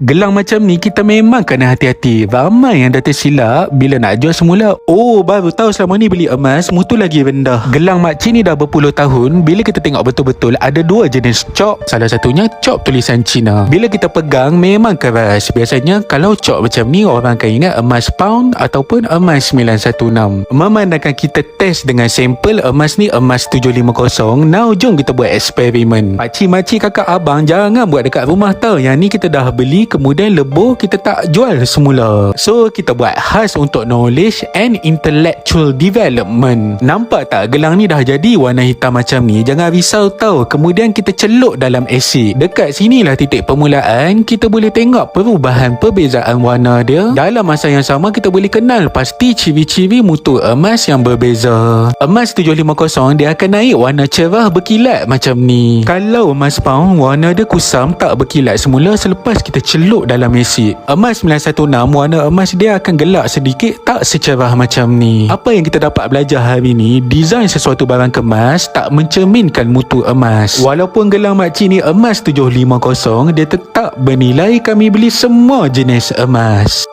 Gelang macam ni kita memang kena hati-hati. Ramai yang dah tersilap bila nak jual semula. Oh, baru tahu selama ni beli emas mutu lagi rendah. Gelang makcik ni dah berpuluh tahun. Bila kita tengok betul-betul ada dua jenis cop. Salah satunya cop tulisan Cina. Bila kita pegang memang keras. Biasanya kalau cop macam ni orang akan ingat emas pound ataupun emas 916. Memandangkan kita test dengan sampel emas ni emas 750. Now jom kita buat eksperimen. Pakcik, makcik, kakak, abang jangan buat dekat rumah tau. Yang ni kita dah beli kemudian lebur kita tak jual semula. So kita buat khas untuk knowledge and intellectual development. Nampak tak gelang ni dah jadi warna hitam macam ni? Jangan risau tau. Kemudian kita celup dalam asid. Dekat sinilah titik permulaan kita boleh tengok perubahan perbezaan warna dia. Dalam masa yang sama kita boleh kenal pasti ciri-ciri mutu emas yang berbeza. Emas 750 dia akan naik warna cerah berkilat macam ni. Kalau emas pound warna dia kusam tak berkilat semula selepas kita celup dalam asid. Emas 916 warna emas dia akan gelap sedikit tak secerah macam ni. Apa yang kita dapat belajar hari ni, desain sesuatu barang kemas tak mencerminkan mutu emas. Walaupun gelang makcik ni emas 750, dia tetap bernilai kami beli semua jenis emas.